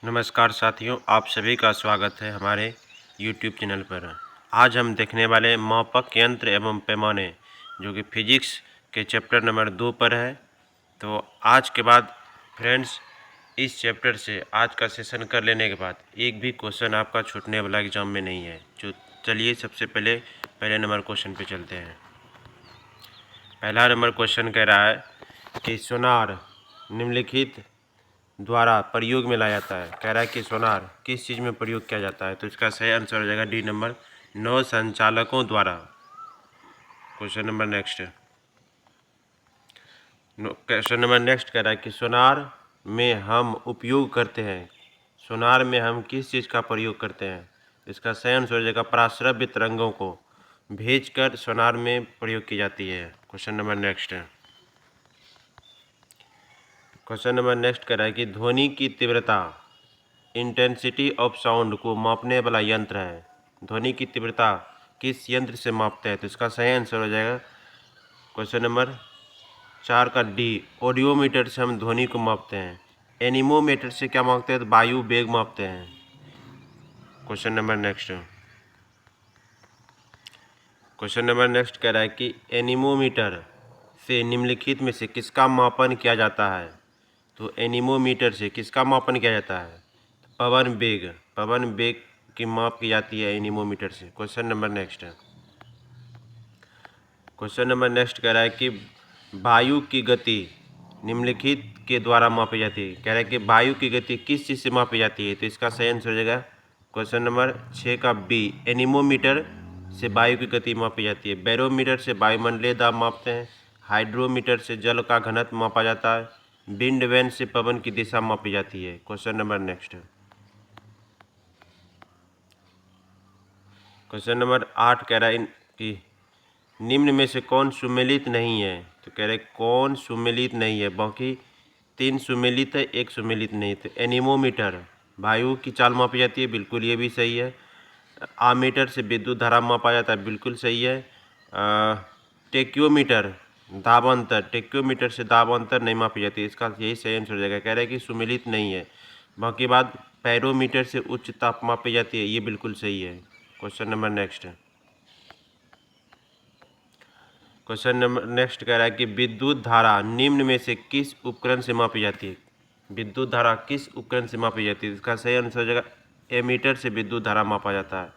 नमस्कार साथियों, आप सभी का स्वागत है हमारे YouTube चैनल पर। आज हम देखने वाले मापक यंत्र एवं पैमाने जो कि फिजिक्स के चैप्टर नंबर 2 पर है। तो आज के बाद फ्रेंड्स इस चैप्टर से आज का सेशन कर लेने के बाद एक भी क्वेश्चन आपका छूटने वाला एग्जाम में नहीं है। चलिए सबसे पहले नंबर क्वेश्चन पे चलते हैं। पहला नंबर क्वेश्चन कह रहा है कि सोनार निम्नलिखित द्वारा प्रयोग में लाया जाता है। कह रहा है कि सोनार किस चीज़ में प्रयोग किया जाता है, तो इसका सही आंसर हो जाएगा डी नंबर, नौ संचालकों द्वारा। क्वेश्चन नंबर नेक्स्ट कह रहा है कि सोनार में हम उपयोग करते हैं, सोनार में हम किस चीज़ का प्रयोग करते हैं। इसका सही आंसर हो जाएगा पराश्रव्य तरंगों को भेजकर सोनार में प्रयोग की जाती है। क्वेश्चन नंबर नेक्स्ट कह रहा है कि ध्वनि की तीव्रता इंटेंसिटी ऑफ साउंड को मापने वाला यंत्र है। ध्वनि की तीव्रता किस यंत्र से मापते हैं, तो इसका सही आंसर हो जाएगा क्वेश्चन नंबर 4 का डी, ऑडियोमीटर से हम ध्वनि को मापते हैं। एनीमोमीटर से क्या मापते हैं, तो वायु वेग मापते हैं। क्वेश्चन नंबर नेक्स्ट कह रहा है कि एनीमोमीटर से निम्नलिखित में से किसका मापन किया जाता है। तो एनीमोमीटर से किसका मापन किया जाता है, पवन वेग की माप की जाती है एनीमोमीटर से। क्वेश्चन नंबर नेक्स्ट कह रहा है कि वायु की गति निम्नलिखित के द्वारा मापी जाती है। कह रहा है कि वायु की गति किस चीज़ से मापी जाती है, तो इसका सही आंसर हो जाएगा क्वेश्चन नंबर 6 का बी, एनीमोमीटर से वायु की गति मापी जाती है। बैरोमीटर से वायुमंडलीय दाब मापते हैं। हाइड्रोमीटर से जल का घनत्व मापा जाता है। विंड वैन से पवन की दिशा मापी जाती है। क्वेश्चन नंबर 8 कह रहा है कि निम्न में से कौन सुमेलित नहीं है, तो कह रहे कौन सुमेलित नहीं है। बाकी 3 सुमेलित है, 1 सुमेलित नहीं। तो एनीमोमीटर वायु की चाल मापी जाती है, बिल्कुल ये भी सही है। आमीटर से विद्युत धारा मापा जाता है, बिल्कुल सही है। टेक्योमीटर टेक्योमीटर से दाब अंतर नहीं मापी जाती, इसका यही सही आंसर हो जाएगा। कह रहा है कि सुमेलित नहीं है। बाकी बात पैरोमीटर से उच्च ताप मापी जाती है, ये बिल्कुल सही है। क्वेश्चन नंबर नेक्स्ट कह रहा है कि विद्युत धारा निम्न में से किस उपकरण से मापी जाती है। विद्युत धारा किस उपकरण से मापी जाती है, इसका सही आंसर हो जाएगा एमीटर से विद्युत धारा मापा जाता है।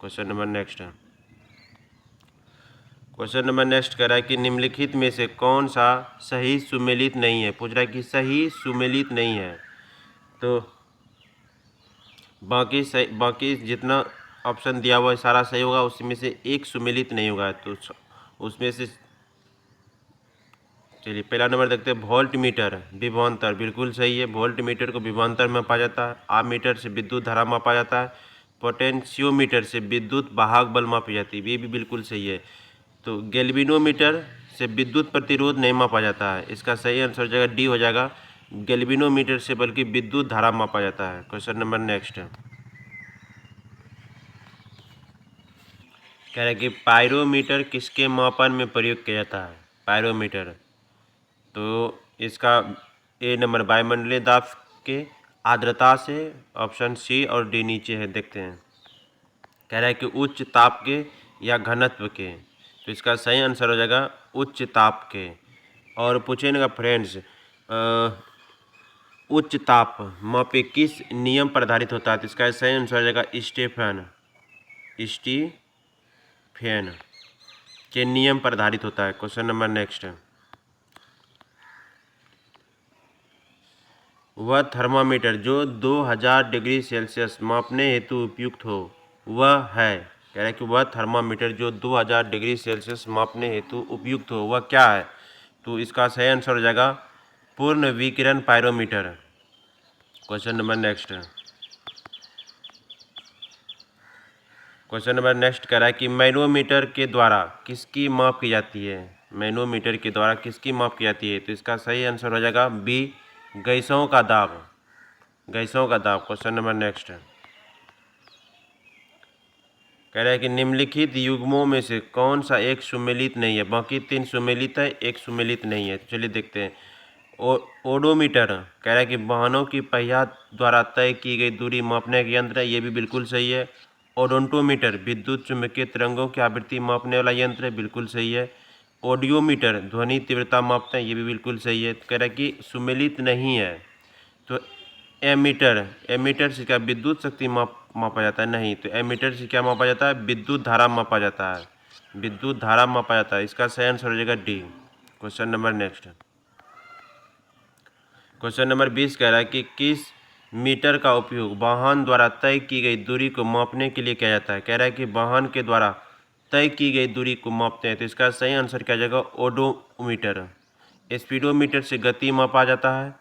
क्वेश्चन नंबर नेक्स्ट कह रहा है कि निम्नलिखित में से कौन सा सही सुमेलित नहीं है। पूछ रहा है कि सही सुमेलित नहीं है, तो बाकी जितना ऑप्शन दिया हुआ है सारा सही होगा, उसमें से एक सुमेलित नहीं होगा। तो उसमें से चलिए पहला नंबर देखते हैं, वोल्ट मीटर विभवांतर, बिल्कुल सही है। वोल्ट मीटर को विभवांतर में मापा जाता है। आमीटर से विद्युत धारा मापा जाता है। पोटेंशियोमीटर से विद्युत वाहक बल मापी जाती है, ये भी बिल्कुल सही है। तो गैल्वेनोमीटर से विद्युत प्रतिरोध नहीं मापा जाता है, इसका सही आंसर हो जाएगा डी हो जाएगा, गैल्वेनोमीटर से बल्कि विद्युत धारा मापा जाता है। क्वेश्चन नंबर नेक्स्ट कह रहा है कि पायरोमीटर किसके मापन में प्रयोग किया जाता है। पायरोमीटर, तो इसका ए नंबर वायुमंडलीय दाब के आर्द्रता से, ऑप्शन सी और डी नीचे है, देखते हैं। कह रहा है कि उच्च ताप के या घनत्व के, तो इसका सही आंसर हो जाएगा उच्च ताप के। और पूछेगा फ्रेंड्स, उच्च ताप मापे किस नियम पर आधारित होता है, तो इसका सही आंसर हो जाएगा स्टीफन के नियम पर आधारित होता है। क्वेश्चन नंबर नेक्स्ट, वह थर्मामीटर जो 2000 डिग्री सेल्सियस मापने हेतु उपयुक्त हो वह है। कह रहा है कि वह थर्मामीटर जो 2000 डिग्री सेल्सियस मापने हेतु उपयुक्त हो वह क्या है, तो इसका सही आंसर हो जाएगा पूर्ण विकिरण पायरोमीटर। क्वेश्चन नंबर नेक्स्ट कह रहा है कि मैनोमीटर के द्वारा किसकी माप की जाती है। मैनोमीटर के द्वारा किसकी माप की जाती है, तो इसका सही आंसर हो जाएगा बी, गैसों का दाब। क्वेश्चन नंबर नेक्स्ट कह रहा है कि निम्नलिखित युग्मों में से कौन सा एक सुमेलित नहीं है। बाकी 3 सुमेलित है, 1 सुमेलित नहीं है। तो चलिए देखते हैं। ओडोमीटर कह रहा है कि वाहनों की पहिया द्वारा तय की गई दूरी मापने का यंत्र है, ये भी बिल्कुल सही है। ओडोंटोमीटर विद्युत चुम्बकीय तरंगों की आवृत्ति मापने वाला यंत्र है, बिल्कुल सही है। ऑडियोमीटर ध्वनि तीव्रता मापते हैं, ये भी बिल्कुल सही है। कह रहा है कि सुमेलित नहीं है। तो एमीटर से क्या विद्युत शक्ति मापा जाता है? नहीं। तो एमीटर से क्या मापा जाता है? विद्युत धारा मापा जाता है, विद्युत धारा मापा जाता है। इसका सही आंसर हो जाएगा D. Question number next, question number 20 कह रहा है कि किस मीटर का उपयोग वाहन द्वारा तय की गई दूरी को मापने के लिए किया जाता है? कह रहा है कि वाहन के द्वारा तय की गई दूरी को मापते हैं, तो इसका सही आंसर क्या जाएगा? ओडोमीटर। स्पीडोमीटर से गति मापा जाता है,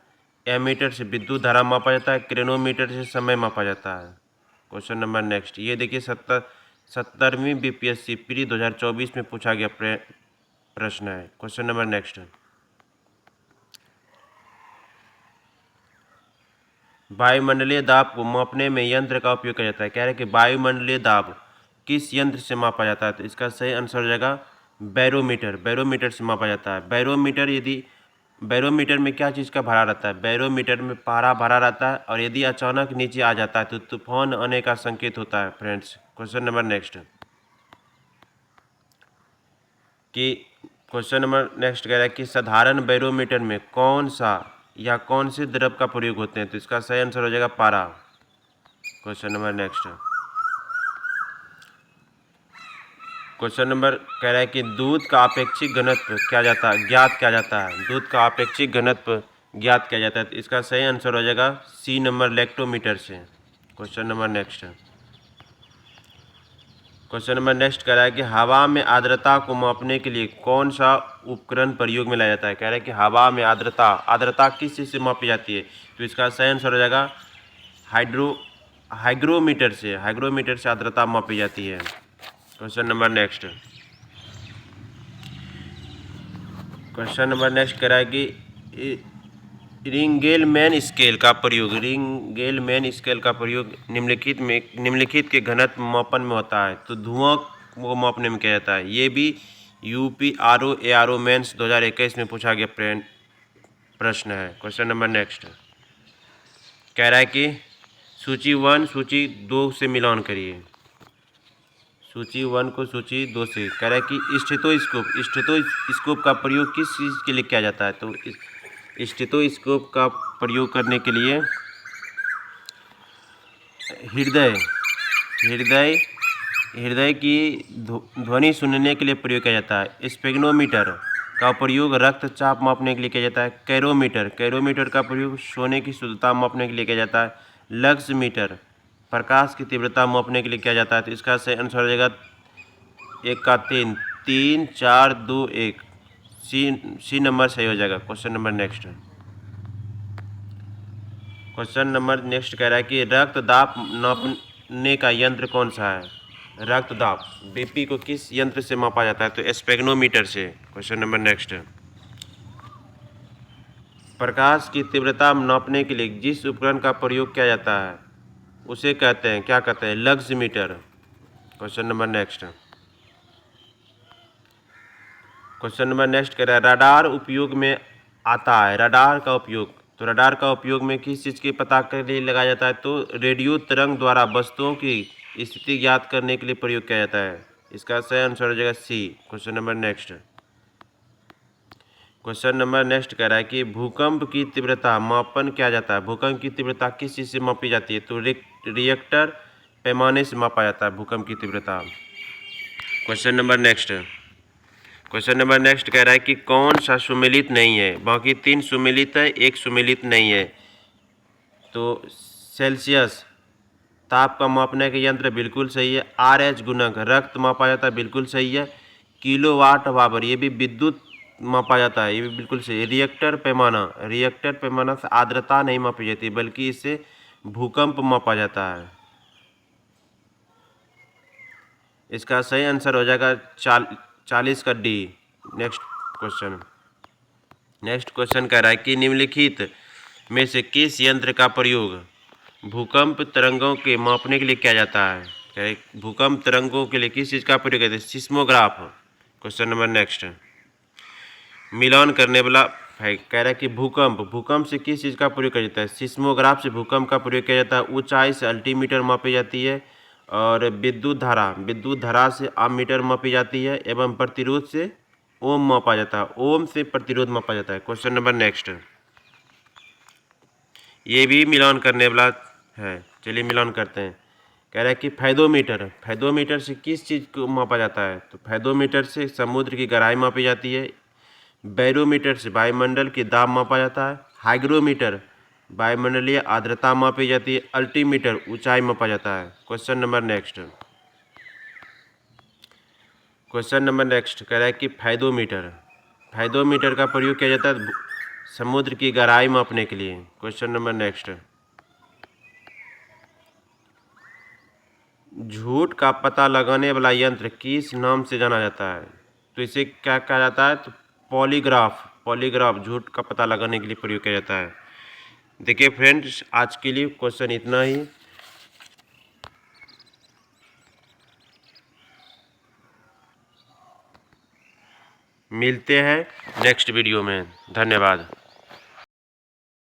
एमीटर से विद्युत धारा मापा जाता है, क्रेनोमीटर से समय मापा जाता है। क्वेश्चन नंबर नेक्स्ट, ये देखिए 70वीं बीपीएससी प्री 2024 में पूछा गया प्रश्न है। क्वेश्चन नंबर नेक्स्ट, वायुमंडलीय दाब को मापने में यंत्र का उपयोग किया जाता है। कह रहे हैं कि वायुमंडलीय दाब किस यंत्र से मापा जाता है? तो इसका सही आंसर हो जाएगा बैरोमीटर। बैरोमीटर से मापा जाता है। बैरोमीटर में क्या चीज़ का भरा रहता है? बैरोमीटर में पारा भरा रहता है, और यदि अचानक नीचे आ जाता है तो तूफान आने का संकेत होता है फ्रेंड्स। क्वेश्चन नंबर नेक्स्ट, कह रहा है कि साधारण बैरोमीटर में कौन सा या कौन से द्रव का प्रयोग होते हैं? तो इसका सही आंसर हो जाएगा पारा। Question number next, question number कह रहा है कि दूध का अपेक्षित घनत्व ज्ञात किया जाता है। दूध का अपेक्षित घनत्व ज्ञात किया जाता है, तो इसका सही आंसर हो जाएगा सी नंबर, लैक्टोमीटर से। Question number next, question number next कह रहा है कि हवा में आर्द्रता को मापने के लिए कौन सा उपकरण प्रयोग में लाया जाता है? कह रहा है कि हवा में आर्द्रता किस चीज़ से मापी जाती है? तो इसका सही आंसर हो जाएगा हाइग्रोमीटर से। हाइग्रोमीटर से आर्द्रता मापी जाती है। क्वेश्चन नंबर नेक्स्ट, कह रहा है कि रिंगेलमैन स्केल का प्रयोग निम्नलिखित के घनत्व मापन में होता है। तो धुआं को मापने में किया जाता है। ये भी यूपीआरओ एआरओ मेंस 2021 में पूछा गया प्रश्न है। क्वेश्चन नंबर नेक्स्ट, कह रहा है कि सूची 1 सूची 2 से मिलान करिए। सूची 1 को सूची 2 से। कह रहा है कि स्टेथोस्कोप का प्रयोग किस चीज़ के लिए किया जाता है? तो स्टेथोस्कोप का प्रयोग करने के लिए हृदय की ध्वनि सुनने के लिए प्रयोग किया जाता है। स्पेग्नोमीटर का प्रयोग रक्तचाप मापने के लिए किया जाता है। कैरोमीटर का प्रयोग सोने की शुद्धता मापने के लिए किया जाता है। लक्समीटर प्रकाश की तीव्रता मापने के लिए किया जाता है। तो इसका सही आंसर हो जाएगा 1 का 3 3 4 2 1 सी नंबर सही हो जाएगा। क्वेश्चन नंबर नेक्स्ट, कह रहा है कि रक्तदाब नापने का यंत्र कौन सा है? रक्तदाब बीपी को किस यंत्र से मापा जाता है? तो स्पेग्नोमीटर से। क्वेश्चन नंबर नेक्स्ट, प्रकाश की तीव्रता नापने के लिए जिस उपकरण का प्रयोग किया जाता है उसे क्या कहते हैं? लक्समीटर। क्वेश्चन नंबर नेक्स्ट, कह रहा है रडार उपयोग में आता है। रडार का उपयोग में किस चीज़ के पता के लिए लगाया जाता है? तो रेडियो तरंग द्वारा वस्तुओं की स्थिति ज्ञात करने के लिए प्रयोग किया जाता है। इसका सही आंसर हो जाएगा सी। क्वेश्चन नंबर नेक्स्ट, कह रहा है कि भूकंप की तीव्रता मापन किया जाता है। भूकंप की तीव्रता किस चीज़ से मापी जाती है? तो रिएक्टर पैमाने से मापा जाता है भूकंप की तीव्रता। क्वेश्चन नंबर नेक्स्ट, कह रहा है कि कौन सा सुमेलित नहीं है? बाकी 3 सुमेलित है, 1 सुमेलित नहीं है। तो सेल्सियस ताप का मापने का यंत्र बिल्कुल सही है। RH गुणक रक्त मापा जाता है, बिल्कुल सही है। किलोवाट आवर ये भी विद्युत मापा जाता है, ये भी बिल्कुल सही है। रिएक्टर पैमाना से आर्द्रता नहीं मापी जाती बल्कि इससे भूकंप मापा जाता है। इसका सही आंसर हो जाएगा 40 का डी। नेक्स्ट क्वेश्चन कह रहा है कि निम्नलिखित में से किस यंत्र का प्रयोग भूकंप तरंगों के मापने के लिए किया जाता है? भूकंप तरंगों के लिए किस चीज़ का प्रयोग करते हैं? सिस्मोग्राफ। क्वेश्चन नंबर नेक्स्ट, मिलान करने वाला है। कह रहा है कि भूकंप से किस चीज़ का प्रयोग किया जाता है? सिस्मोग्राफ से भूकंप का प्रयोग किया जाता है। ऊंचाई से अल्टीमीटर मापी जाती है। और विद्युत धारा से आममीटर मापी जाती है। एवं प्रतिरोध से ओम मापा जाता है। ओम से प्रतिरोध मापा जाता है। क्वेश्चन नंबर नेक्स्ट, ये भी मिलान करने वाला है। चलिए मिलान करते हैं। कह रहा है कि फैदोमीटर से किस चीज़ को मापा जाता है? तो फैदोमीटर से समुद्र की गहराई मापी जाती है। बैरोमीटर से वायुमंडल की दाब मापा जाता है। हाइग्रोमीटर वायुमंडलीय आर्द्रता मापी जाती है। अल्टीमीटर ऊंचाई मापा जाता है। क्वेश्चन नंबर नेक्स्ट कह रहा है कि फैदोमीटर का प्रयोग किया जाता है समुद्र की गहराई मापने के लिए। क्वेश्चन नंबर नेक्स्ट, झूठ का पता लगाने वाला यंत्र किस नाम से जाना जाता है? तो इसे क्या कहा जाता है? तो पॉलीग्राफ झूठ का पता लगाने के लिए प्रयोग किया जाता है। देखिए फ्रेंड्स, आज के लिए क्वेश्चन इतना ही। मिलते हैं नेक्स्ट वीडियो में। धन्यवाद।